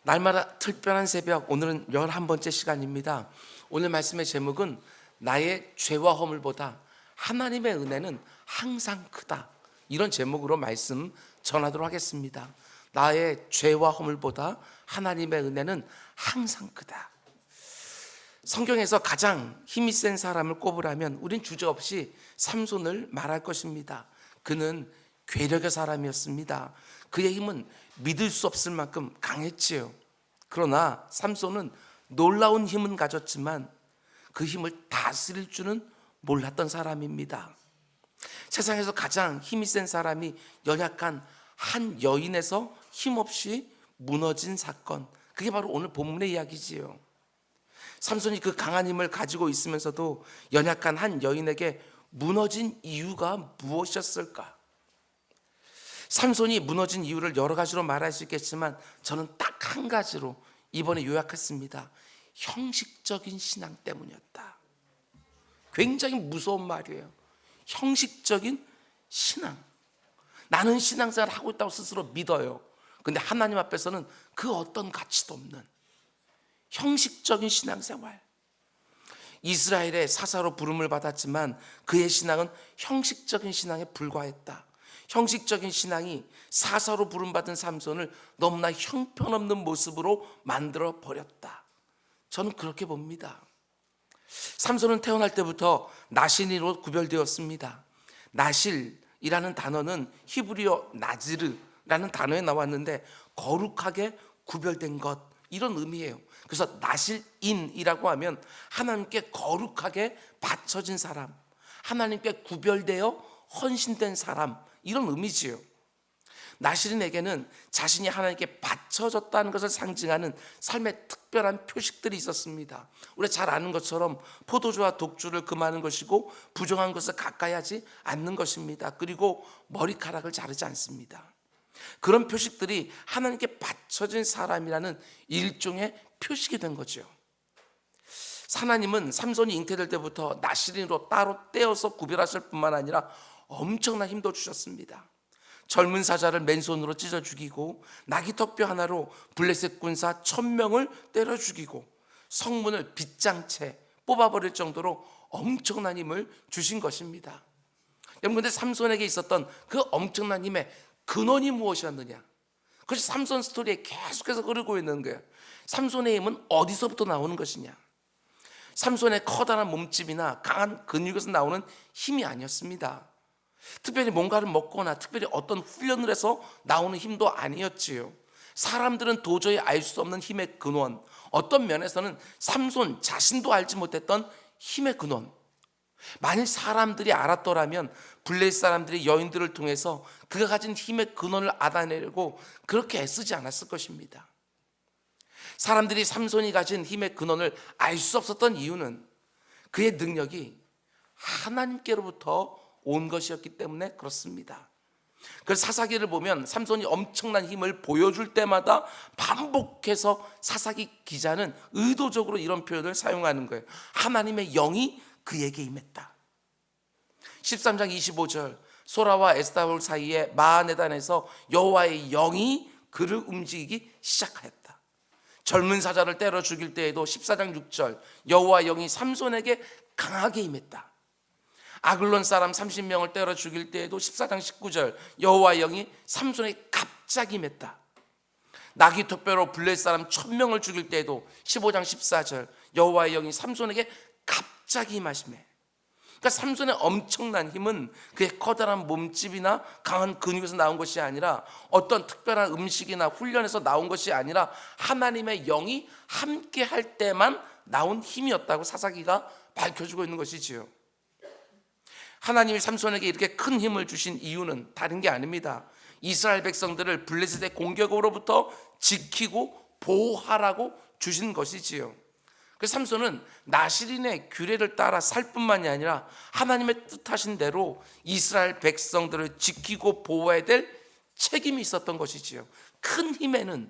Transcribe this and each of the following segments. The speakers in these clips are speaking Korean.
날마다 특별한 새벽, 오늘은 11번째 시간입니다. 오늘 말씀의 제목은 나의 죄와 허물보다 하나님의 은혜는 항상 크다, 이런 제목으로 말씀 전하도록 하겠습니다. 나의 죄와 허물보다 하나님의 은혜는 항상 크다. 성경에서 가장 힘이 센 사람을 꼽으라면 우린 주저없이 삼손을 말할 것입니다. 그는 괴력의 사람이었습니다. 그의 힘은 믿을 수 없을 만큼 강했지요. 그러나 삼손은 놀라운 힘은 가졌지만 그 힘을 다스릴 줄은 몰랐던 사람입니다. 세상에서 가장 힘이 센 사람이 연약한 한 여인에서 힘없이 무너진 사건, 그게 바로 오늘 본문의 이야기지요. 삼손이 그 강한 힘을 가지고 있으면서도 연약한 한 여인에게 무너진 이유가 무엇이었을까? 삼손이 무너진 이유를 여러 가지로 말할 수 있겠지만 저는 딱 한 가지로 이번에 요약했습니다. 형식적인 신앙 때문이었다. 굉장히 무서운 말이에요. 형식적인 신앙. 나는 신앙생활을 하고 있다고 스스로 믿어요. 근데 하나님 앞에서는 그 어떤 가치도 없는 형식적인 신앙생활. 이스라엘의 사사로 부름을 받았지만 그의 신앙은 형식적인 신앙에 불과했다. 형식적인 신앙이 사사로 부름받은 삼손을 너무나 형편없는 모습으로 만들어 버렸다. 저는 그렇게 봅니다. 삼손은 태어날 때부터 나실인으로 구별되었습니다. 나실이라는 단어는 히브리어 나지르라는 단어에 나왔는데 거룩하게 구별된 것, 이런 의미예요. 그래서 나실인이라고 하면 하나님께 거룩하게 바쳐진 사람, 하나님께 구별되어 헌신된 사람, 이런 의미지요. 나실인에게는 자신이 하나님께 바쳐졌다는 것을 상징하는 삶의 특별한 표식들이 있었습니다. 우리가 잘 아는 것처럼 포도주와 독주를 금하는 것이고 부정한 것을 가까이 하지 않는 것입니다. 그리고 머리카락을 자르지 않습니다. 그런 표식들이 하나님께 바쳐진 사람이라는 일종의 표식이 된 거죠. 하나님은 삼손이 잉태될 때부터 나실인으로 따로 떼어서 구별하실 뿐만 아니라 엄청난 힘도 주셨습니다. 젊은 사자를 맨손으로 찢어 죽이고 나귀 턱뼈 하나로 블레셋 군사 1000명을 때려 죽이고 성문을 빗장채 뽑아버릴 정도로 엄청난 힘을 주신 것입니다. 여러분, 근데 삼손에게 있었던 그 엄청난 힘의 근원이 무엇이었느냐? 그것이 삼손 스토리에 계속해서 흐르고 있는 거예요. 삼손의 힘은 어디서부터 나오는 것이냐? 삼손의 커다란 몸집이나 강한 근육에서 나오는 힘이 아니었습니다. 특별히 뭔가를 먹거나 특별히 어떤 훈련을 해서 나오는 힘도 아니었지요. 사람들은 도저히 알 수 없는 힘의 근원, 어떤 면에서는 삼손 자신도 알지 못했던 힘의 근원, 만일 사람들이 알았더라면 블레셋 사람들이 여인들을 통해서 그가 가진 힘의 근원을 알아내려고 그렇게 애쓰지 않았을 것입니다. 사람들이 삼손이 가진 힘의 근원을 알 수 없었던 이유는 그의 능력이 하나님께로부터 온 것이었기 때문에 그렇습니다. 그래서 사사기를 보면 삼손이 엄청난 힘을 보여줄 때마다 반복해서 사사기 기자는 의도적으로 이런 표현을 사용하는 거예요. 하나님의 영이 그에게 임했다. 13장 25절, 소라와 에스타올 사이에 마하네단에서 여호와의 영이 그를 움직이기 시작하였다. 젊은 사자를 때려 죽일 때에도 14장 6절, 여호와의 영이 삼손에게 강하게 임했다. 아글론 사람 30명을 때려 죽일 때에도 14장 19절, 여호와의 영이 삼손에게 갑자기 임했다. 나귀 턱뼈로 블레셋 사람 1000명을 죽일 때에도 15장 14절, 여호와의 영이 삼손에게 갑자기 임하시매. 그러니까 삼손의 엄청난 힘은 그의 커다란 몸집이나 강한 근육에서 나온 것이 아니라 어떤 특별한 음식이나 훈련에서 나온 것이 아니라 하나님의 영이 함께 할 때만 나온 힘이었다고 사사기가 밝혀주고 있는 것이지요. 하나님이 삼손에게 이렇게 큰 힘을 주신 이유는 다른 게 아닙니다. 이스라엘 백성들을 블레셋의 공격으로부터 지키고 보호하라고 주신 것이지요. 그래서 삼손은 나실인의 규례를 따라 살 뿐만이 아니라 하나님의 뜻하신 대로 이스라엘 백성들을 지키고 보호해야 될 책임이 있었던 것이지요. 큰 힘에는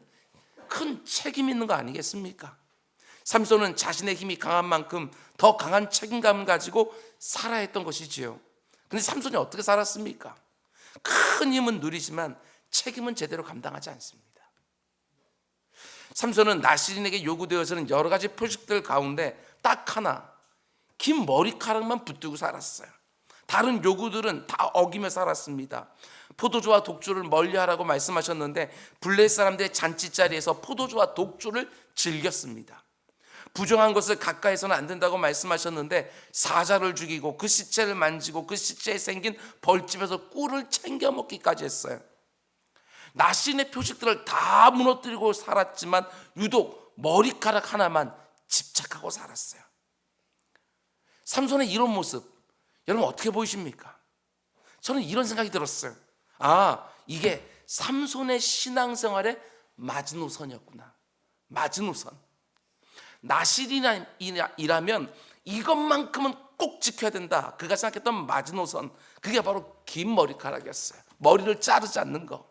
큰 책임이 있는 거 아니겠습니까? 삼손은 자신의 힘이 강한 만큼 더 강한 책임감을 가지고 살아야 했던 것이지요. 근데 삼손이 어떻게 살았습니까? 큰 힘은 누리지만 책임은 제대로 감당하지 않습니다. 삼손은 나시린에게 요구되어서는 여러 가지 표식들 가운데 딱 하나, 긴 머리카락만 붙들고 살았어요. 다른 요구들은 다 어기며 살았습니다. 포도주와 독주를 멀리하라고 말씀하셨는데 블레셋 사람들의 잔치 자리에서 포도주와 독주를 즐겼습니다. 부정한 것을 가까이서는 안 된다고 말씀하셨는데 사자를 죽이고 그 시체를 만지고 그 시체에 생긴 벌집에서 꿀을 챙겨 먹기까지 했어요. 나신의 표식들을 다 무너뜨리고 살았지만 유독 머리카락 하나만 집착하고 살았어요. 삼손의 이런 모습 여러분 어떻게 보이십니까? 저는 이런 생각이 들었어요. 이게 삼손의 신앙생활의 마지노선이었구나. 마지노선. 나실이라면 이것만큼은 꼭 지켜야 된다. 그가 생각했던 마지노선, 그게 바로 긴 머리카락이었어요. 머리를 자르지 않는 거.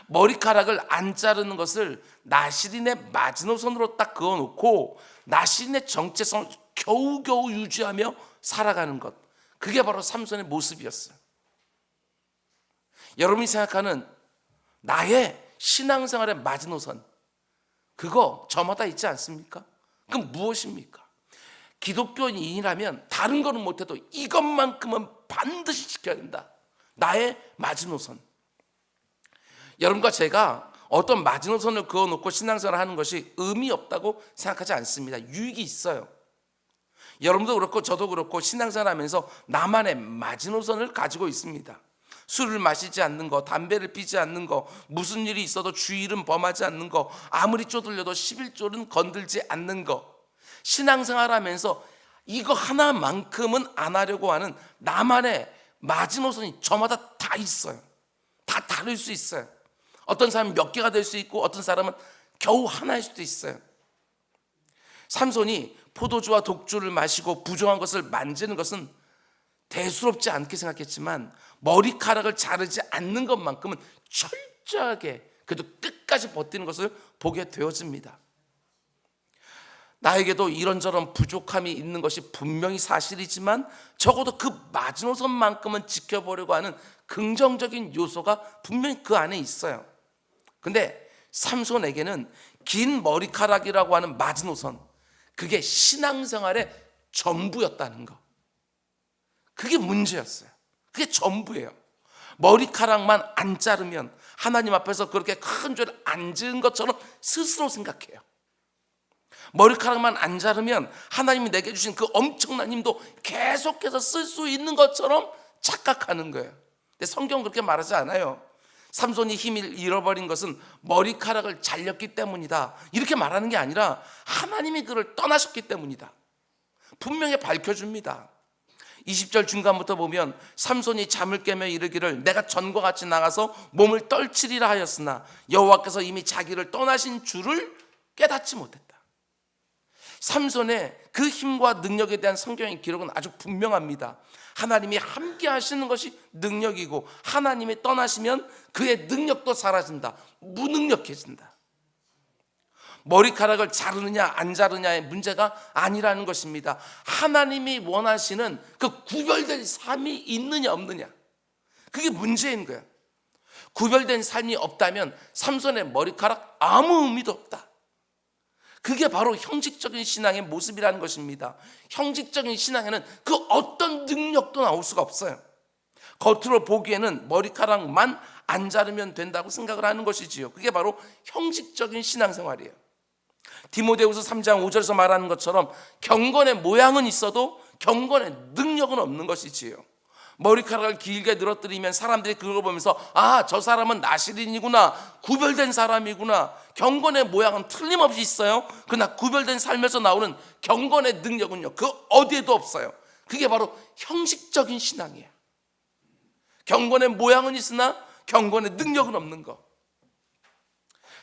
머리카락을 안 자르는 것을 나실인의 마지노선으로 딱 그어놓고 나실인의 정체성을 겨우겨우 유지하며 살아가는 것, 그게 바로 삼손의 모습이었어요. 여러분이 생각하는 나의 신앙생활의 마지노선, 그거 저마다 있지 않습니까? 그럼 무엇입니까? 기독교인이라면 다른 거는 못해도 이것만큼은 반드시 지켜야 된다. 나의 마지노선. 여러분과 제가 어떤 마지노선을 그어놓고 신앙생활을 하는 것이 의미 없다고 생각하지 않습니다. 유익이 있어요. 여러분도 그렇고 저도 그렇고 신앙생활 하면서 나만의 마지노선을 가지고 있습니다. 술을 마시지 않는 거, 담배를 피지 않는 거, 무슨 일이 있어도 주일은 범하지 않는 거, 아무리 쪼들려도 11조는 건들지 않는 거. 신앙생활 하면서 이거 하나만큼은 안 하려고 하는 나만의 마지노선이 저마다 다 있어요. 다 다를 수 있어요. 어떤 사람은 몇 개가 될 수 있고 어떤 사람은 겨우 하나일 수도 있어요. 삼손이 포도주와 독주를 마시고 부정한 것을 만지는 것은 대수롭지 않게 생각했지만 머리카락을 자르지 않는 것만큼은 철저하게 그래도 끝까지 버티는 것을 보게 되어집니다. 나에게도 이런저런 부족함이 있는 것이 분명히 사실이지만 적어도 그 마지노선만큼은 지켜보려고 하는 긍정적인 요소가 분명히 그 안에 있어요. 근데 삼손에게는 긴 머리카락이라고 하는 마지노선, 그게 신앙생활의 전부였다는 거. 그게 문제였어요. 그게 전부예요. 머리카락만 안 자르면 하나님 앞에서 그렇게 큰 죄를 안 지은 것처럼 스스로 생각해요. 머리카락만 안 자르면 하나님이 내게 주신 그 엄청난 힘도 계속해서 쓸 수 있는 것처럼 착각하는 거예요. 근데 성경은 그렇게 말하지 않아요. 삼손이 힘을 잃어버린 것은 머리카락을 잘렸기 때문이다, 이렇게 말하는 게 아니라 하나님이 그를 떠나셨기 때문이다. 분명히 밝혀줍니다. 20절 중간부터 보면 삼손이 잠을 깨며 이르기를 내가 전과 같이 나가서 몸을 떨치리라 하였으나 여호와께서 이미 자기를 떠나신 줄을 깨닫지 못했다. 삼손의 그 힘과 능력에 대한 성경의 기록은 아주 분명합니다. 하나님이 함께 하시는 것이 능력이고 하나님이 떠나시면 그의 능력도 사라진다. 무능력해진다. 머리카락을 자르느냐 안 자르느냐의 문제가 아니라는 것입니다. 하나님이 원하시는 그 구별된 삶이 있느냐 없느냐, 그게 문제인 거예요. 구별된 삶이 없다면 삼손의 머리카락 아무 의미도 없다. 그게 바로 형식적인 신앙의 모습이라는 것입니다. 형식적인 신앙에는 그 어떤 능력도 나올 수가 없어요. 겉으로 보기에는 머리카락만 안 자르면 된다고 생각을 하는 것이지요. 그게 바로 형식적인 신앙생활이에요. 디모데후서 3장 5절에서 말하는 것처럼 경건의 모양은 있어도 경건의 능력은 없는 것이지요. 머리카락을 길게 늘어뜨리면 사람들이 그걸 보면서 저 사람은 나실인이구나, 구별된 사람이구나. 경건의 모양은 틀림없이 있어요. 그러나 구별된 삶에서 나오는 경건의 능력은요, 그 어디에도 없어요. 그게 바로 형식적인 신앙이에요. 경건의 모양은 있으나 경건의 능력은 없는 것.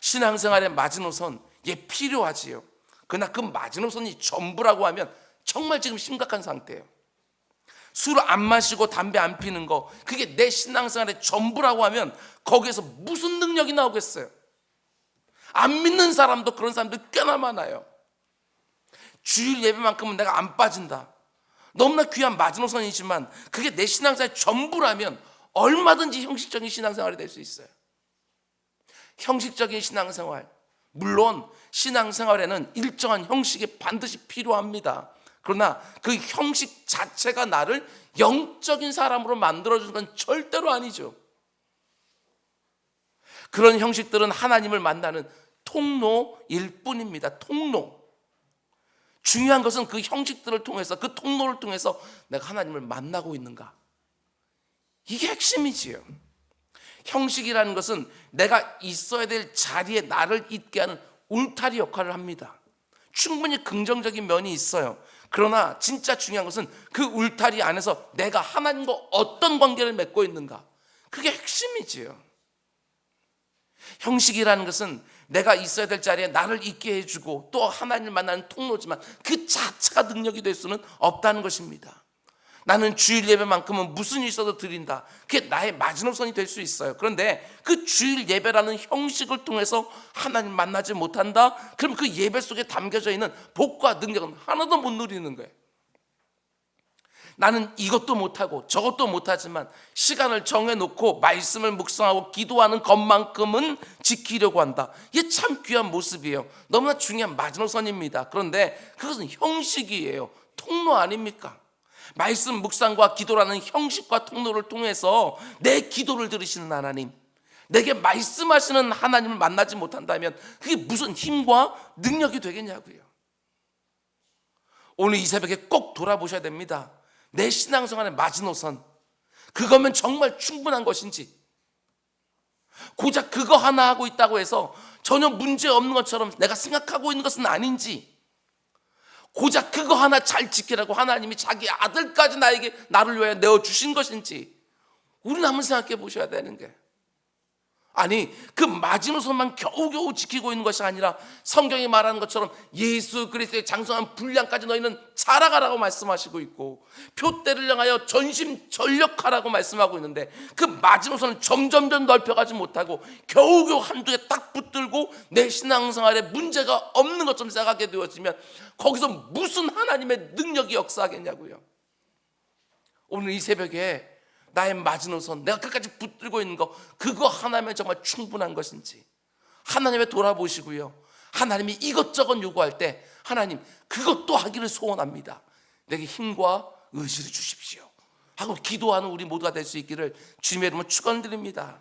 신앙생활의 마지노선, 필요하지요. 그러나 그 마지노선이 전부라고 하면 정말 지금 심각한 상태예요. 술 안 마시고 담배 안 피는 거, 그게 내 신앙생활의 전부라고 하면 거기에서 무슨 능력이 나오겠어요? 안 믿는 사람도 그런 사람들 꽤나 많아요. 주일 예배만큼은 내가 안 빠진다. 너무나 귀한 마지노선이지만 그게 내 신앙생활의 전부라면 얼마든지 형식적인 신앙생활이 될 수 있어요. 형식적인 신앙생활, 물론 신앙생활에는 일정한 형식이 반드시 필요합니다. 그러나 그 형식 자체가 나를 영적인 사람으로 만들어주는 건 절대로 아니죠. 그런 형식들은 하나님을 만나는 통로일 뿐입니다. 통로. 중요한 것은 그 형식들을 통해서, 그 통로를 통해서 내가 하나님을 만나고 있는가. 이게 핵심이지요. 형식이라는 것은 내가 있어야 될 자리에 나를 있게 하는 울타리 역할을 합니다. 충분히 긍정적인 면이 있어요. 그러나 진짜 중요한 것은 그 울타리 안에서 내가 하나님과 어떤 관계를 맺고 있는가. 그게 핵심이지요. 형식이라는 것은 내가 있어야 될 자리에 나를 있게 해주고 또 하나님을 만나는 통로지만 그 자체가 능력이 될 수는 없다는 것입니다. 나는 주일 예배만큼은 무슨 일 있어도 드린다. 그게 나의 마지노선이 될 수 있어요. 그런데 그 주일 예배라는 형식을 통해서 하나님 만나지 못한다? 그럼 그 예배 속에 담겨져 있는 복과 능력은 하나도 못 누리는 거예요. 나는 이것도 못하고 저것도 못하지만 시간을 정해놓고 말씀을 묵상하고 기도하는 것만큼은 지키려고 한다. 이게 참 귀한 모습이에요. 너무나 중요한 마지노선입니다. 그런데 그것은 형식이에요. 통로 아닙니까? 말씀 묵상과 기도라는 형식과 통로를 통해서 내 기도를 들으시는 하나님, 내게 말씀하시는 하나님을 만나지 못한다면 그게 무슨 힘과 능력이 되겠냐고요. 오늘 이 새벽에 꼭 돌아보셔야 됩니다. 내 신앙생활의 마지노선, 그거면 정말 충분한 것인지, 고작 그거 하나 하고 있다고 해서 전혀 문제 없는 것처럼 내가 생각하고 있는 것은 아닌지, 고작 그거 하나 잘 지키라고 하나님이 자기 아들까지 나를 위해 내어주신 것인지 우리는 한번 생각해 보셔야 되는 게, 아니 그 마지노선만 겨우겨우 지키고 있는 것이 아니라 성경이 말하는 것처럼 예수 그리스도의 장성한 분량까지 너희는 자라가라고 말씀하시고 있고 표대를 향하여 전심전력하라고 말씀하고 있는데 그 마지노선을 점점 넓혀가지 못하고 겨우겨우 한두 개 딱 붙들고 내 신앙생활에 문제가 없는 것처럼 생각하게 되어지면 거기서 무슨 하나님의 능력이 역사하겠냐고요. 오늘 이 새벽에 나의 마지노선, 내가 끝까지 붙들고 있는 거, 그거 하나면 정말 충분한 것인지 하나님의 돌아보시고요, 하나님이 이것저것 요구할 때 하나님 그것도 하기를 소원합니다. 내게 힘과 의지를 주십시오 하고 기도하는 우리 모두가 될 수 있기를 주님의 이름으로 축원드립니다.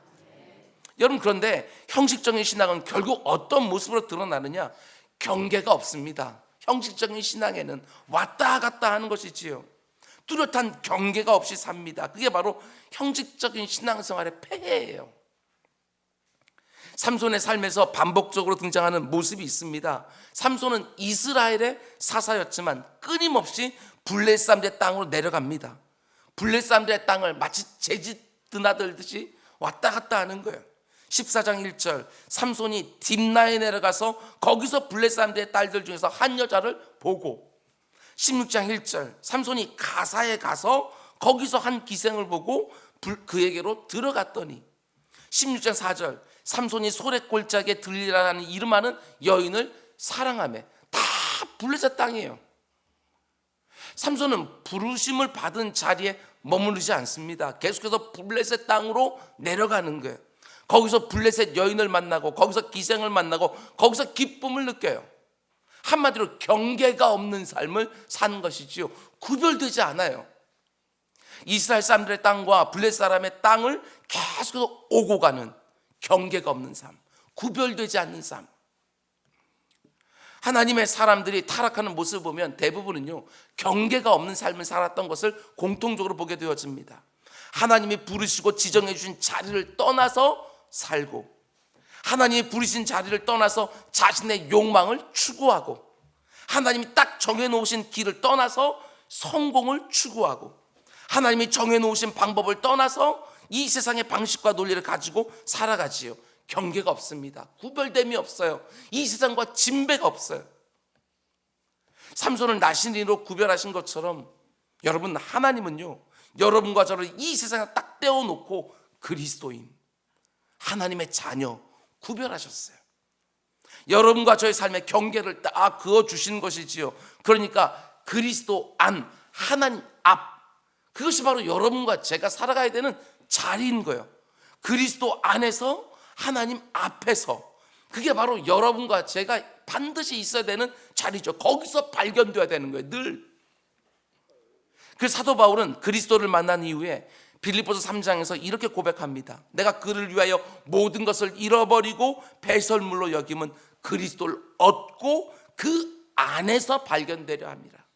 여러분, 그런데 형식적인 신앙은 결국 어떤 모습으로 드러나느냐? 경계가 없습니다. 형식적인 신앙에는 왔다 갔다 하는 것이지요. 뚜렷한 경계가 없이 삽니다. 그게 바로 형식적인 신앙생활의 폐해예요. 삼손의 삶에서 반복적으로 등장하는 모습이 있습니다. 삼손은 이스라엘의 사사였지만 끊임없이 블레 사람들의 땅으로 내려갑니다. 블레 사람들의 땅을 마치 재짓 드나들듯이 왔다 갔다 하는 거예요. 14장 1절, 삼손이 딥나에 내려가서 거기서 블레 사람들의 딸들 중에서 한 여자를 보고, 16장 1절, 삼손이 가사에 가서 거기서 한 기생을 보고 그에게로 들어갔더니, 16장 4절, 삼손이 소래골짜기에 들리라는 이름하는 여인을 사랑하며, 다 블레셋 땅이에요. 삼손은 부르심을 받은 자리에 머무르지 않습니다. 계속해서 블레셋 땅으로 내려가는 거예요. 거기서 블레셋 여인을 만나고 거기서 기생을 만나고 거기서 기쁨을 느껴요. 한마디로 경계가 없는 삶을 사는 것이지요. 구별되지 않아요. 이스라엘 사람들의 땅과 블레셋 사람의 땅을 계속해서 오고 가는 경계가 없는 삶, 구별되지 않는 삶. 하나님의 사람들이 타락하는 모습을 보면 대부분은요, 경계가 없는 삶을 살았던 것을 공통적으로 보게 되어집니다. 하나님이 부르시고 지정해 주신 자리를 떠나서 살고, 하나님이 부르신 자리를 떠나서 자신의 욕망을 추구하고, 하나님이 딱 정해놓으신 길을 떠나서 성공을 추구하고, 하나님이 정해놓으신 방법을 떠나서 이 세상의 방식과 논리를 가지고 살아가지요. 경계가 없습니다. 구별됨이 없어요. 이 세상과 진배가 없어요. 삼손을 나신이로 구별하신 것처럼 여러분, 하나님은요, 여러분과 저를 이 세상에 딱 떼어놓고 그리스도인, 하나님의 자녀 구별하셨어요. 여러분과 저의 삶의 경계를 딱 그어주신 것이지요. 그러니까 그리스도 안, 하나님 앞, 그것이 바로 여러분과 제가 살아가야 되는 자리인 거예요. 그리스도 안에서 하나님 앞에서, 그게 바로 여러분과 제가 반드시 있어야 되는 자리죠. 거기서 발견돼야 되는 거예요, 늘. 그 사도 바울은 그리스도를 만난 이후에 빌립보서 3장에서 이렇게 고백합니다. 내가 그를 위하여 모든 것을 잃어버리고 배설물로 여김은 그리스도를 얻고 그 안에서 발견되려 합니다.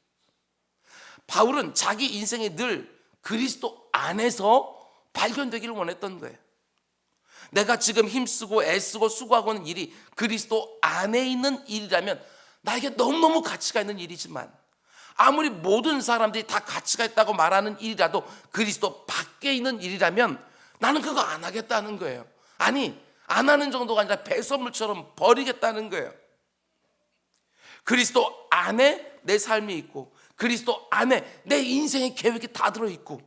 바울은 자기 인생에 늘 그리스도 안에서 발견되기를 원했던 거예요. 내가 지금 힘쓰고 애쓰고 수고하고 있는 일이 그리스도 안에 있는 일이라면 나에게 너무너무 가치가 있는 일이지만, 아무리 모든 사람들이 다 가치가 있다고 말하는 일이라도 그리스도 밖에 있는 일이라면 나는 그거 안 하겠다는 거예요. 아니, 안 하는 정도가 아니라 배설물처럼 버리겠다는 거예요. 그리스도 안에 내 삶이 있고, 그리스도 안에 내 인생의 계획이 다 들어있고,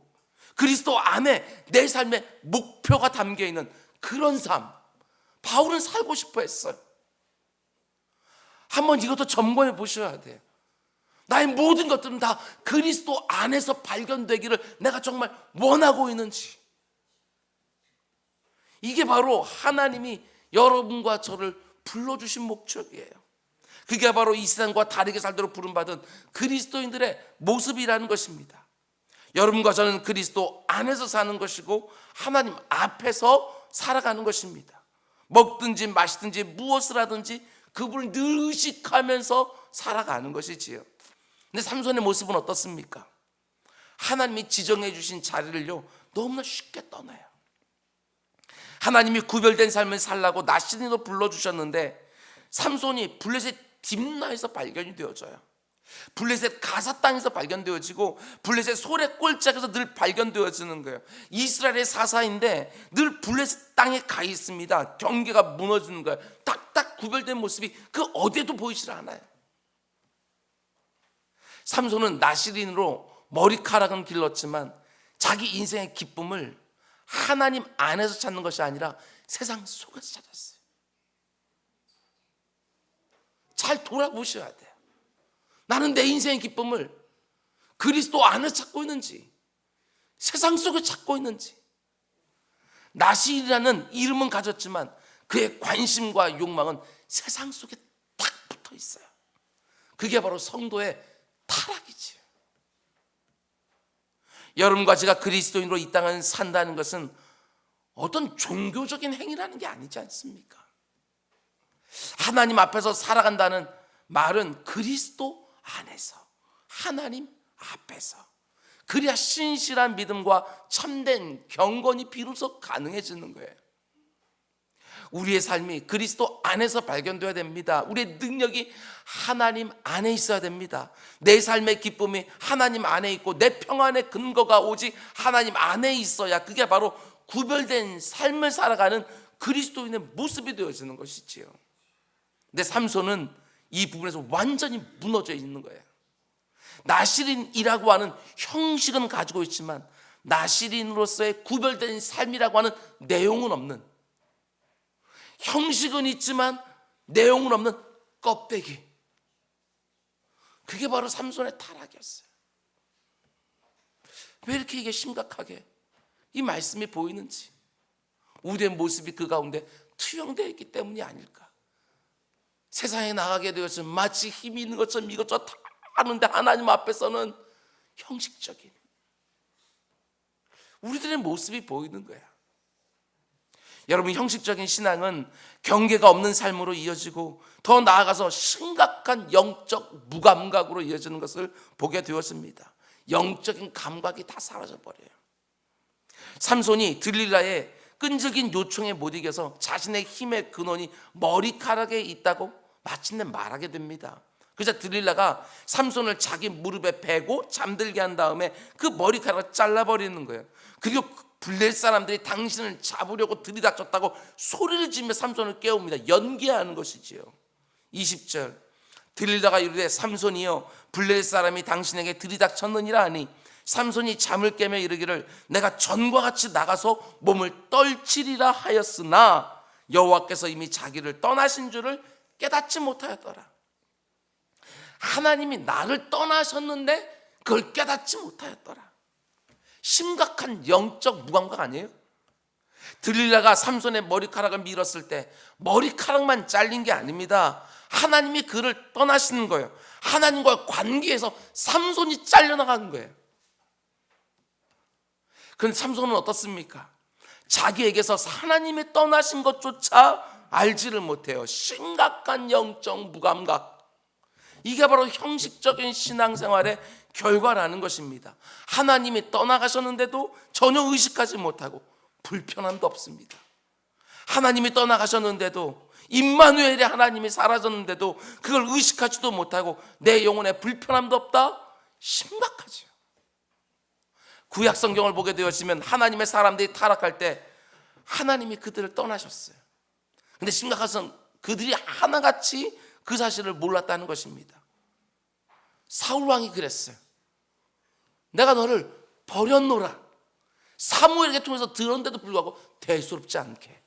그리스도 안에 내 삶의 목표가 담겨있는 그런 삶, 바울은 살고 싶어 했어요. 한번 이것도 점검해 보셔야 돼요. 나의 모든 것들은 다 그리스도 안에서 발견되기를 내가 정말 원하고 있는지. 이게 바로 하나님이 여러분과 저를 불러주신 목적이에요. 그게 바로 이 세상과 다르게 살도록 부름받은 그리스도인들의 모습이라는 것입니다. 여러분과 저는 그리스도 안에서 사는 것이고 하나님 앞에서 살아가는 것입니다. 먹든지 마시든지 무엇을 하든지 그분을 늘 의식하면서 살아가는 것이지요. 근데 삼손의 모습은 어떻습니까? 하나님이 지정해 주신 자리를요 너무나 쉽게 떠나요. 하나님이 구별된 삶을 살라고 나시린으로 불러주셨는데 삼손이 블레셋 딥나에서 발견이 되어져요. 블레셋 가사 땅에서 발견되어지고 블레셋 소래 꼴짝에서 늘 발견되어지는 거예요. 이스라엘의 사사인데 늘 블레셋 땅에 가 있습니다. 경계가 무너지는 거예요. 딱딱 구별된 모습이 그 어디에도 보이질 않아요. 삼손은 나시린으로 머리카락은 길렀지만 자기 인생의 기쁨을 하나님 안에서 찾는 것이 아니라 세상 속에서 찾았어요. 잘 돌아보셔야 돼요. 나는 내 인생의 기쁨을 그리스도 안에서 찾고 있는지 세상 속에 찾고 있는지. 나시린이라는 이름은 가졌지만 그의 관심과 욕망은 세상 속에 딱 붙어 있어요. 그게 바로 성도의 타락이지요. 여러분과 제가 그리스도인으로 이 땅을 산다는 것은 어떤 종교적인 행위라는 게 아니지 않습니까? 하나님 앞에서 살아간다는 말은 그리스도 안에서, 하나님 앞에서, 그래야 신실한 믿음과 참된 경건이 비로소 가능해지는 거예요. 우리의 삶이 그리스도 안에서 발견되어야 됩니다. 우리의 능력이 하나님 안에 있어야 됩니다. 내 삶의 기쁨이 하나님 안에 있고 내 평안의 근거가 오직 하나님 안에 있어야 그게 바로 구별된 삶을 살아가는 그리스도인의 모습이 되어지는 것이지요. 근데 삼손은 이 부분에서 완전히 무너져 있는 거예요. 나시린이라고 하는 형식은 가지고 있지만 나시린으로서의 구별된 삶이라고 하는 내용은 없는, 형식은 있지만 내용은 없는 껍데기, 그게 바로 삼손의 타락이었어요. 왜 이렇게 이게 심각하게 이 말씀이 보이는지, 우리의 모습이 그 가운데 투영되어 있기 때문이 아닐까. 세상에 나가게 되어서 마치 힘이 있는 것처럼 이것저것 다 하는데 하나님 앞에서는 형식적인 우리들의 모습이 보이는 거야. 여러분, 형식적인 신앙은 경계가 없는 삶으로 이어지고 더 나아가서 심각한 영적 무감각으로 이어지는 것을 보게 되었습니다. 영적인 감각이 다 사라져 버려요. 삼손이 들릴라의 끈질긴 요청에 못 이겨서 자신의 힘의 근원이 머리카락에 있다고 마침내 말하게 됩니다. 그래서 들릴라가 삼손을 자기 무릎에 베고 잠들게 한 다음에 그 머리카락을 잘라버리는 거예요. 그리고 블레셋 사람들이 당신을 잡으려고 들이닥쳤다고 소리를 지르며 삼손을 깨웁니다. 연기하는 것이지요. 20절, 들릴라가 이르되 삼손이여 블레셋 사람이 당신에게 들이닥쳤느니라 하니 삼손이 잠을 깨며 이르기를 내가 전과 같이 나가서 몸을 떨치리라 하였으나 여호와께서 이미 자기를 떠나신 줄을 깨닫지 못하였더라. 하나님이 나를 떠나셨는데 그걸 깨닫지 못하였더라. 심각한 영적 무감각 아니에요? 들릴라가 삼손의 머리카락을 밀었을 때 머리카락만 잘린 게 아닙니다. 하나님이 그를 떠나시는 거예요. 하나님과 관계에서 삼손이 잘려나가는 거예요. 그런데 삼손은 어떻습니까? 자기에게서 하나님이 떠나신 것조차 알지를 못해요. 심각한 영적 무감각. 이게 바로 형식적인 신앙생활의 결과라는 것입니다. 하나님이 떠나가셨는데도 전혀 의식하지 못하고 불편함도 없습니다. 하나님이 떠나가셨는데도, 임마누엘의 하나님이 사라졌는데도 그걸 의식하지도 못하고 내 영혼에 불편함도 없다? 심각하죠. 구약 성경을 보게 되어지면 하나님의 사람들이 타락할 때 하나님이 그들을 떠나셨어요. 근데 심각한 것은 그들이 하나같이 그 사실을 몰랐다는 것입니다. 사울 왕이 그랬어요. 내가 너를 버렸노라. 사무엘에게 통해서 들었는데도 불구하고 대수롭지 않게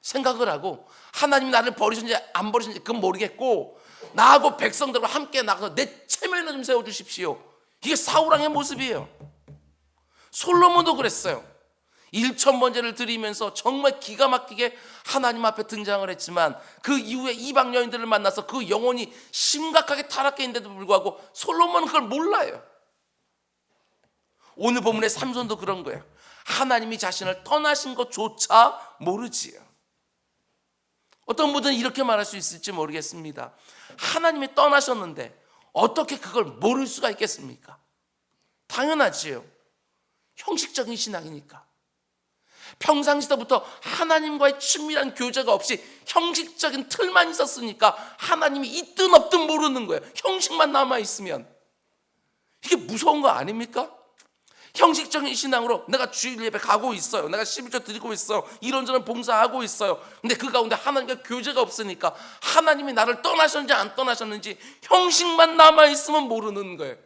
생각을 하고, 하나님이 나를 버리셨는지 안 버리셨는지 그건 모르겠고 나하고 백성들과 함께 나가서 내 체면이나 좀 세워주십시오. 이게 사울 왕의 모습이에요. 솔로몬도 그랬어요. 1,000번제를 드리면서 정말 기가 막히게 하나님 앞에 등장을 했지만 그 이후에 이방 여인들을 만나서 그 영혼이 심각하게 타락해 있는데도 불구하고 솔로몬은 그걸 몰라요. 오늘 본문의 삼손도 그런 거예요. 하나님이 자신을 떠나신 것조차 모르지요. 어떤 분들은 이렇게 말할 수 있을지 모르겠습니다. 하나님이 떠나셨는데 어떻게 그걸 모를 수가 있겠습니까? 당연하지요. 형식적인 신앙이니까. 평상시부터 하나님과의 친밀한 교제가 없이 형식적인 틀만 있었으니까 하나님이 있든 없든 모르는 거예요. 형식만 남아있으면. 이게 무서운 거 아닙니까? 형식적인 신앙으로 내가 주일 예배 가고 있어요. 내가 11조 드리고 있어요. 이런저런 봉사하고 있어요. 근데 그 가운데 하나님과 교제가 없으니까 하나님이 나를 떠나셨는지 안 떠나셨는지 형식만 남아있으면 모르는 거예요.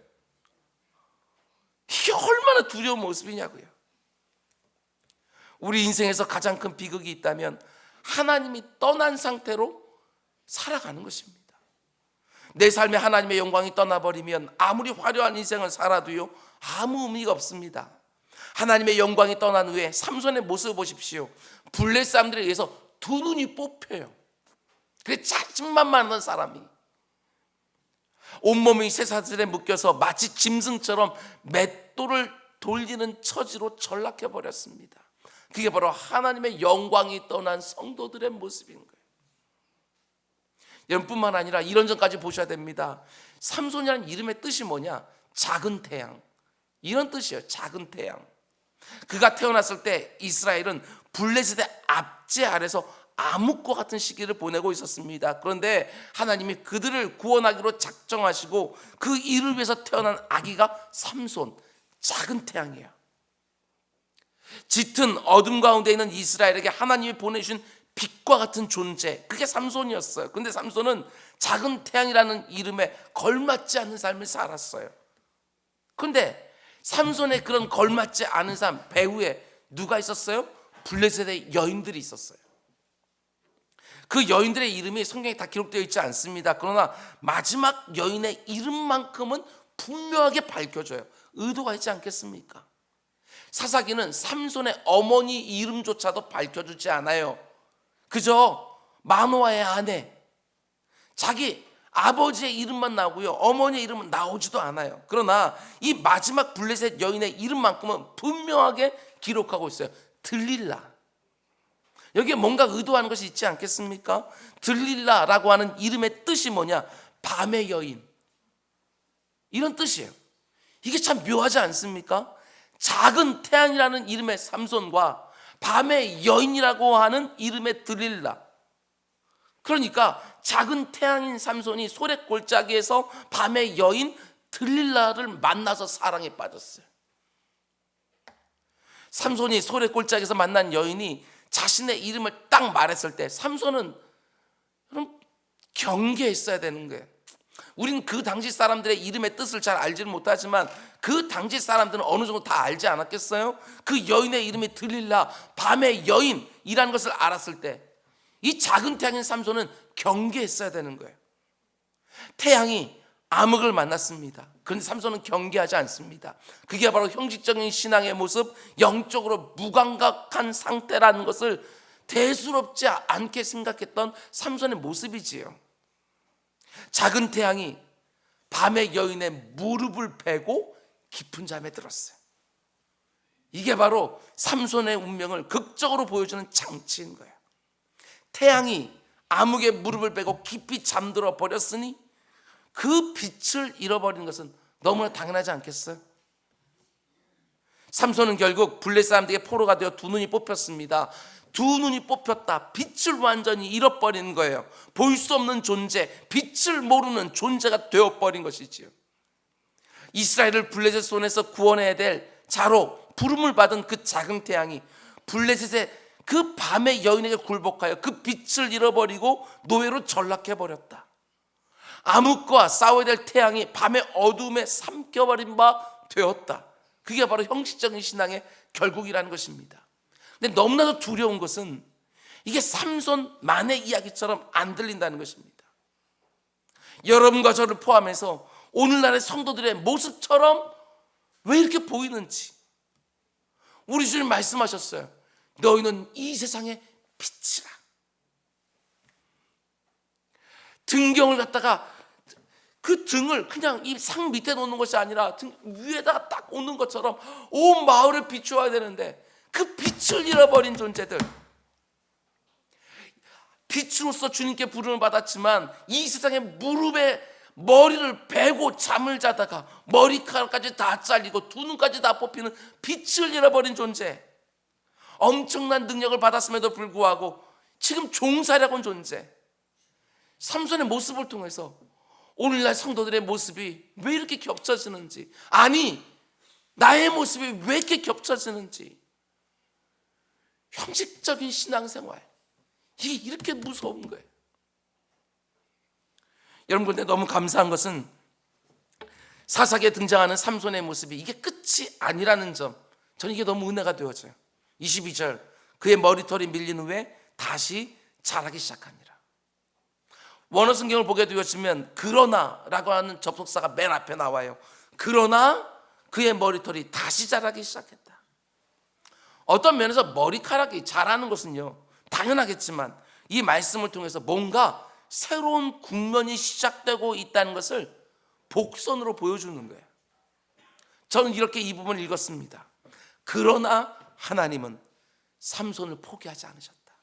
이게 얼마나 두려운 모습이냐고요. 우리 인생에서 가장 큰 비극이 있다면 하나님이 떠난 상태로 살아가는 것입니다. 내 삶에 하나님의 영광이 떠나버리면 아무리 화려한 인생을 살아도요 아무 의미가 없습니다. 하나님의 영광이 떠난 후에 삼손의 모습을 보십시오. 블레 사람들에 의해서 두 눈이 뽑혀요. 그래 자신만만한 사람이 온몸이 쇠사슬에 묶여서 마치 짐승처럼 맷돌을 돌리는 처지로 전락해 버렸습니다. 그게 바로 하나님의 영광이 떠난 성도들의 모습인 거예요. 여러분뿐만 아니라 이런 점까지 보셔야 됩니다. 삼손이라는 이름의 뜻이 뭐냐? 작은 태양, 이런 뜻이에요. 작은 태양. 그가 태어났을 때 이스라엘은 블레셋의 압제 아래서 암흑과 같은 시기를 보내고 있었습니다. 그런데 하나님이 그들을 구원하기로 작정하시고 그 이를 위해서 태어난 아기가 삼손, 작은 태양이에요. 짙은 어둠 가운데 있는 이스라엘에게 하나님이 보내주신 빛과 같은 존재, 그게 삼손이었어요. 그런데 삼손은 작은 태양이라는 이름에 걸맞지 않는 삶을 살았어요. 그런데 삼손의 그런 걸맞지 않은 삶 배후에 누가 있었어요? 블레셋의 여인들이 있었어요. 그 여인들의 이름이 성경에 다 기록되어 있지 않습니다. 그러나 마지막 여인의 이름만큼은 분명하게 밝혀져요. 의도가 있지 않겠습니까? 사사기는 삼손의 어머니 이름조차도 밝혀주지 않아요. 그저 마노아의 아내, 자기 아버지의 이름만 나오고요, 어머니의 이름은 나오지도 않아요. 그러나 이 마지막 블레셋 여인의 이름만큼은 분명하게 기록하고 있어요. 들릴라. 여기에 뭔가 의도하는 것이 있지 않겠습니까? 들릴라라고 하는 이름의 뜻이 뭐냐? 밤의 여인, 이런 뜻이에요. 이게 참 묘하지 않습니까? 작은 태양이라는 이름의 삼손과 밤의 여인이라고 하는 이름의 들릴라. 그러니까 작은 태양인 삼손이 소래골짜기에서 밤의 여인 들릴라를 만나서 사랑에 빠졌어요. 삼손이 소래골짜기에서 만난 여인이 자신의 이름을 딱 말했을 때 삼손은 경계했어야 되는 거예요. 우리는 그 당시 사람들의 이름의 뜻을 잘 알지는 못하지만 그 당시 사람들은 어느 정도 다 알지 않았겠어요? 그 여인의 이름이 들릴라, 밤의 여인이라는 것을 알았을 때 이 작은 태양인 삼손은 경계했어야 되는 거예요. 태양이 암흑을 만났습니다. 그런데 삼손은 경계하지 않습니다. 그게 바로 형식적인 신앙의 모습, 영적으로 무감각한 상태라는 것을 대수롭지 않게 생각했던 삼손의 모습이지요. 작은 태양이 밤의 여인의 무릎을 베고 깊은 잠에 들었어요. 이게 바로 삼손의 운명을 극적으로 보여주는 장치인 거예요. 태양이 암흑의 무릎을 베고 깊이 잠들어 버렸으니 그 빛을 잃어버리는 것은 너무나 당연하지 않겠어요? 삼손은 결국 블레 사람들에게 포로가 되어 두 눈이 뽑혔습니다. 두 눈이 뽑혔다. 빛을 완전히 잃어버린 거예요. 보일 수 없는 존재, 빛을 모르는 존재가 되어버린 것이지요. 이스라엘을 블레셋 손에서 구원해야 될 자로 부름을 받은 그 작은 태양이 블레셋의 그 밤의 여인에게 굴복하여 그 빛을 잃어버리고 노예로 전락해버렸다. 암흑과 싸워야 될 태양이 밤의 어둠에 삼켜버린 바 되었다. 그게 바로 형식적인 신앙의 결국이라는 것입니다. 근데 너무나도 두려운 것은 이게 삼손만의 이야기처럼 안 들린다는 것입니다. 여러분과 저를 포함해서 오늘날의 성도들의 모습처럼 왜 이렇게 보이는지 우리 주님 말씀하셨어요. 너희는 이 세상의 빛이라. 등경을 갖다가 그 등을 그냥 이 상 밑에 놓는 것이 아니라 등 위에다가 딱 놓는 것처럼 온 마을을 비추어야 되는데 그 빛을 잃어버린 존재들, 빛으로서 주님께 부름을 받았지만 이 세상의 무릎에 머리를 베고 잠을 자다가 머리카락까지 다 잘리고 두 눈까지 다 뽑히는 빛을 잃어버린 존재, 엄청난 능력을 받았음에도 불구하고 지금 종살이하고 온 존재, 삼손의 모습을 통해서 오늘날 성도들의 모습이 왜 이렇게 겹쳐지는지, 아니 나의 모습이 왜 이렇게 겹쳐지는지, 형식적인 신앙생활, 이게 이렇게 무서운 거예요. 여러분, 근데 너무 감사한 것은 사사기에 등장하는 삼손의 모습이 이게 끝이 아니라는 점, 저는 이게 너무 은혜가 되어져요. 22절, 그의 머리털이 밀린 후에 다시 자라기 시작하니라. 원어 성경을 보게 되었으면 그러나라고 하는 접속사가 맨 앞에 나와요. 그러나 그의 머리털이 다시 자라기 시작했다. 어떤 면에서 머리카락이 자라는 것은요, 당연하겠지만 이 말씀을 통해서 뭔가 새로운 국면이 시작되고 있다는 것을 복선으로 보여주는 거예요. 저는 이렇게 이 부분을 읽었습니다. 그러나 하나님은 삼손을 포기하지 않으셨다.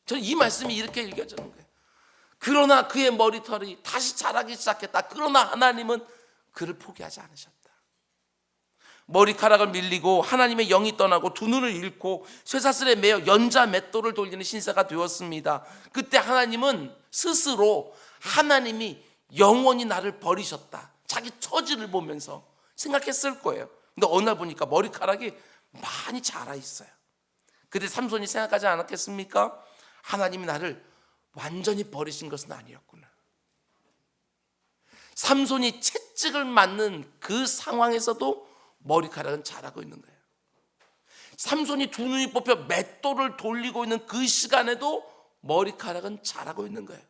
저는 이 말씀이 이렇게 읽혀지는 거예요. 그러나 그의 머리털이 다시 자라기 시작했다. 그러나 하나님은 그를 포기하지 않으셨다. 머리카락을 밀리고 하나님의 영이 떠나고 두 눈을 잃고 쇠사슬에 매어 연자 맷돌을 돌리는 신세가 되었습니다. 그때 하나님은 스스로 하나님이 영원히 나를 버리셨다, 자기 처지를 보면서 생각했을 거예요. 근데 어느 날 보니까 머리카락이 많이 자라 있어요. 그때 삼손이 생각하지 않았겠습니까? 하나님이 나를 완전히 버리신 것은 아니었구나. 삼손이 채찍을 맞는 그 상황에서도 머리카락은 자라고 있는 거예요. 삼손이 두 눈이 뽑혀 맷돌을 돌리고 있는 그 시간에도 머리카락은 자라고 있는 거예요.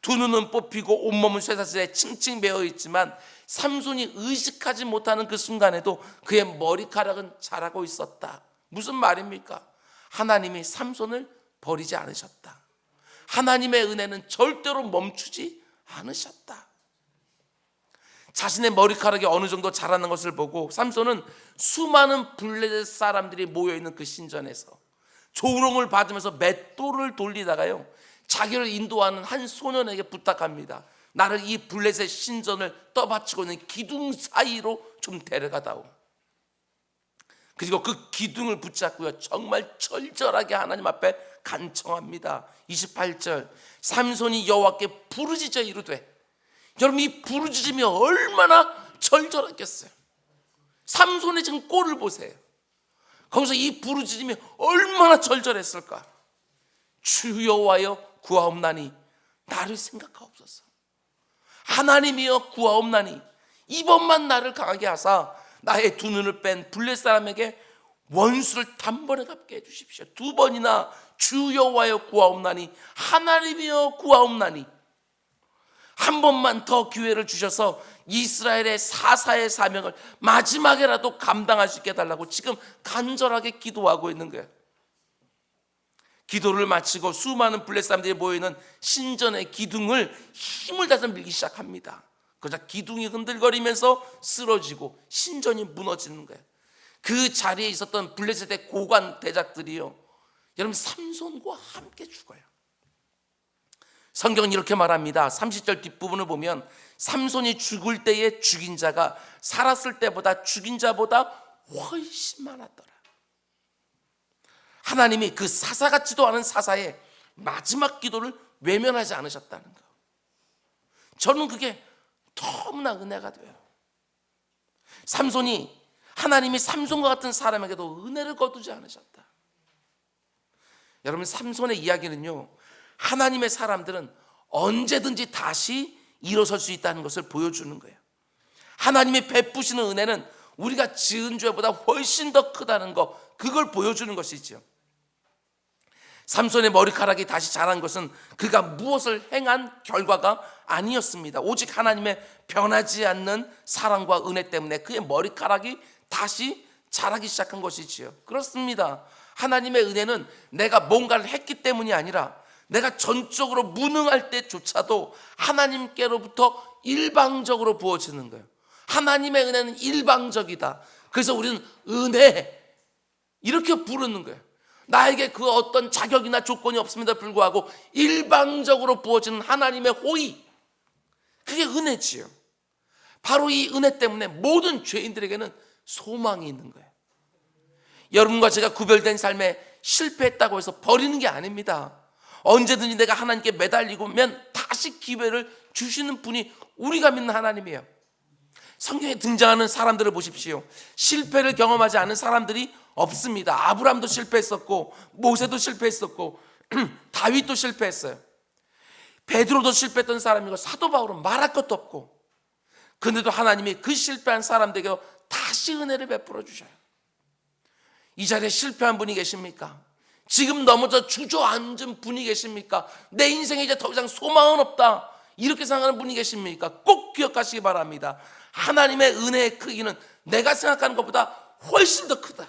두 눈은 뽑히고 온몸은 쇠사슬에 칭칭 매어 있지만 삼손이 의식하지 못하는 그 순간에도 그의 머리카락은 자라고 있었다. 무슨 말입니까? 하나님이 삼손을 버리지 않으셨다. 하나님의 은혜는 절대로 멈추지 않으셨다. 자신의 머리카락이 어느 정도 자라는 것을 보고 삼손은 수많은 블레셋 사람들이 모여있는 그 신전에서 조롱을 받으면서 맷돌을 돌리다가요, 자기를 인도하는 한 소년에게 부탁합니다. 나를 이 블레셋 신전을 떠받치고 있는 기둥 사이로 좀 데려가다오. 그리고 그 기둥을 붙잡고요, 정말 절절하게 하나님 앞에 간청합니다. 28절, 삼손이 여호와께 부르짖어 이르되, 여러분 이 부르짖음이 얼마나 절절했겠어요. 삼손의 지금 꼴을 보세요. 거기서 이 부르짖음이 얼마나 절절했을까. 주 여호와여 구하옵나니 나를 생각하옵소서. 하나님이여 구하옵나니 이번만 나를 강하게 하사 나의 두 눈을 뺀 블레 사람에게 원수를 단번에 갚게 해주십시오. 두 번이나 주 여호와여 구하옵나니 하나님이여 구하옵나니. 한 번만 더 기회를 주셔서 이스라엘의 사사의 사명을 마지막에라도 감당할 수 있게 해달라고 지금 간절하게 기도하고 있는 거예요. 기도를 마치고 수많은 블레셋 사람들이 모여있는 신전의 기둥을 힘을 다해서 밀기 시작합니다. 그러자 기둥이 흔들거리면서 쓰러지고 신전이 무너지는 거예요. 그 자리에 있었던 블레셋의 고관 대작들이요, 여러분 삼손과 함께 죽어요. 성경은 이렇게 말합니다. 30절 뒷부분을 보면 삼손이 죽을 때에 죽인 자가 살았을 때보다 죽인 자보다 훨씬 많았더라. 하나님이 그 사사 같지도 않은 사사의 마지막 기도를 외면하지 않으셨다는 거, 저는 그게 너무나 은혜가 돼요. 삼손이, 하나님이 삼손과 같은 사람에게도 은혜를 거두지 않으셨다. 여러분, 삼손의 이야기는요, 하나님의 사람들은 언제든지 다시 일어설 수 있다는 것을 보여주는 거예요. 하나님이 베푸시는 은혜는 우리가 지은 죄보다 훨씬 더 크다는 거, 그걸 보여주는 것이죠. 삼손의 머리카락이 다시 자란 것은 그가 무엇을 행한 결과가 아니었습니다. 오직 하나님의 변하지 않는 사랑과 은혜 때문에 그의 머리카락이 다시 자라기 시작한 것이지요. 그렇습니다. 하나님의 은혜는 내가 뭔가를 했기 때문이 아니라 내가 전적으로 무능할 때조차도 하나님께로부터 일방적으로 부어지는 거예요. 하나님의 은혜는 일방적이다. 그래서 우리는 은혜 이렇게 부르는 거예요. 나에게 그 어떤 자격이나 조건이 없음에도 불구하고 일방적으로 부어지는 하나님의 호의, 그게 은혜지요. 바로 이 은혜 때문에 모든 죄인들에게는 소망이 있는 거예요. 여러분과 제가 구별된 삶에 실패했다고 해서 버리는 게 아닙니다. 언제든지 내가 하나님께 매달리고면 다시 기회를 주시는 분이 우리가 믿는 하나님이에요. 성경에 등장하는 사람들을 보십시오. 실패를 경험하지 않은 사람들이 없습니다. 아브라함도 실패했었고, 모세도 실패했었고, 다윗도 실패했어요. 베드로도 실패했던 사람이고, 사도 바울은 말할 것도 없고, 그런데도 하나님이 그 실패한 사람들에게 다시 은혜를 베풀어 주셔요. 이 자리에 실패한 분이 계십니까? 지금 넘어져 주저앉은 분이 계십니까? 내 인생에 이제 더 이상 소망은 없다, 이렇게 생각하는 분이 계십니까? 꼭 기억하시기 바랍니다. 하나님의 은혜의 크기는 내가 생각하는 것보다 훨씬 더 크다.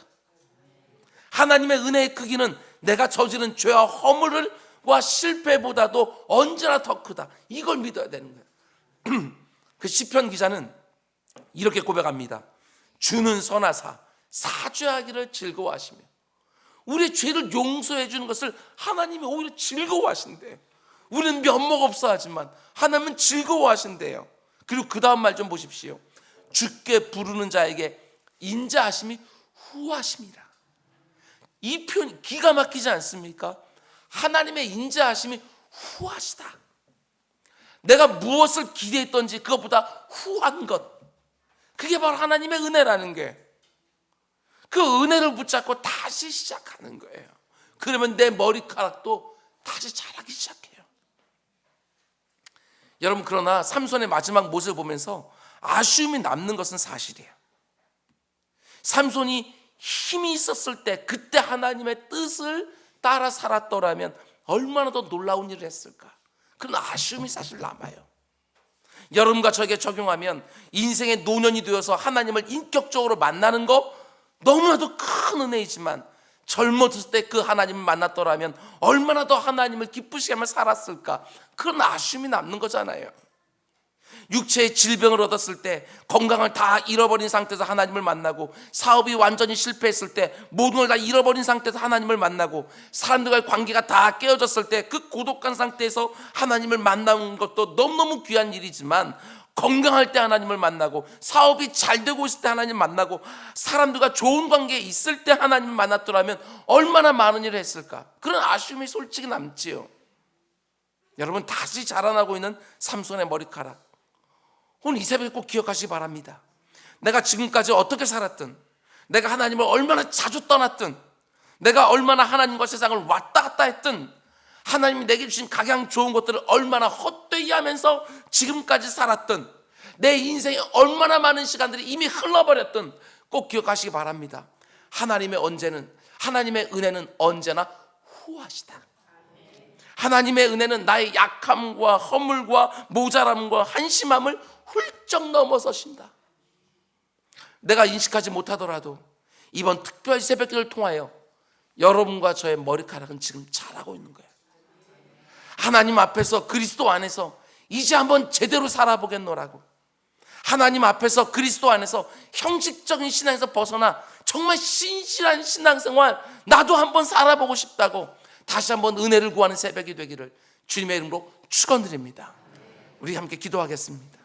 하나님의 은혜의 크기는 내가 저지른 죄와 허물과 실패보다도 언제나 더 크다. 이걸 믿어야 되는 거예요. 그 시편 기자는 이렇게 고백합니다. 주는 선하사 사죄하기를 즐거워하시며, 우리의 죄를 용서해 주는 것을 하나님이 오히려 즐거워하신대요. 우리는 면목 없어 하지만 하나님은 즐거워하신대요. 그리고 그 다음 말 좀 보십시오. 주께 부르는 자에게 인자하심이 후하심이라. 이 표현이 기가 막히지 않습니까? 하나님의 인자하심이 후하시다. 내가 무엇을 기대했던지 그것보다 후한 것, 그게 바로 하나님의 은혜라는 게, 그 은혜를 붙잡고 다시 시작하는 거예요. 그러면 내 머리카락도 다시 자라기 시작해요. 여러분, 그러나 삼손의 마지막 모습을 보면서 아쉬움이 남는 것은 사실이에요. 삼손이 힘이 있었을 때, 그때 하나님의 뜻을 따라 살았더라면 얼마나 더 놀라운 일을 했을까. 그런 아쉬움이 사실 남아요. 여러분과 저에게 적용하면 인생의 노년이 되어서 하나님을 인격적으로 만나는 거 너무나도 큰 은혜이지만, 젊었을 때 그 하나님을 만났더라면 얼마나 더 하나님을 기쁘시게 하며 살았을까. 그런 아쉬움이 남는 거잖아요. 육체의 질병을 얻었을 때, 건강을 다 잃어버린 상태에서 하나님을 만나고, 사업이 완전히 실패했을 때, 모든 걸 다 잃어버린 상태에서 하나님을 만나고, 사람들과의 관계가 다 깨어졌을 때 그 고독한 상태에서 하나님을 만나는 것도 너무너무 귀한 일이지만, 건강할 때 하나님을 만나고, 사업이 잘 되고 있을 때 하나님 만나고, 사람들과 좋은 관계에 있을 때 하나님을 만났더라면 얼마나 많은 일을 했을까. 그런 아쉬움이 솔직히 남지요. 여러분, 다시 자라나고 있는 삼손의 머리카락, 오늘 이 새벽에 꼭 기억하시기 바랍니다. 내가 지금까지 어떻게 살았든, 내가 하나님을 얼마나 자주 떠났든, 내가 얼마나 하나님과 세상을 왔다 갔다 했든, 하나님이 내게 주신 각양 좋은 것들을 얼마나 헛되이 하면서 지금까지 살았든, 내 인생에 얼마나 많은 시간들이 이미 흘러버렸든 꼭 기억하시기 바랍니다. 하나님의 은혜는 언제나 후하시다. 하나님의 은혜는 나의 약함과 허물과 모자람과 한심함을 훌쩍 넘어서신다. 내가 인식하지 못하더라도 이번 특별 새벽기를 통하여 여러분과 저의 머리카락은 지금 자라고 있는 거예요. 하나님 앞에서, 그리스도 안에서 이제 한번 제대로 살아보겠노라고, 하나님 앞에서 그리스도 안에서 형식적인 신앙에서 벗어나 정말 신실한 신앙생활 나도 한번 살아보고 싶다고 다시 한번 은혜를 구하는 새벽이 되기를 주님의 이름으로 축원드립니다. 우리 함께 기도하겠습니다.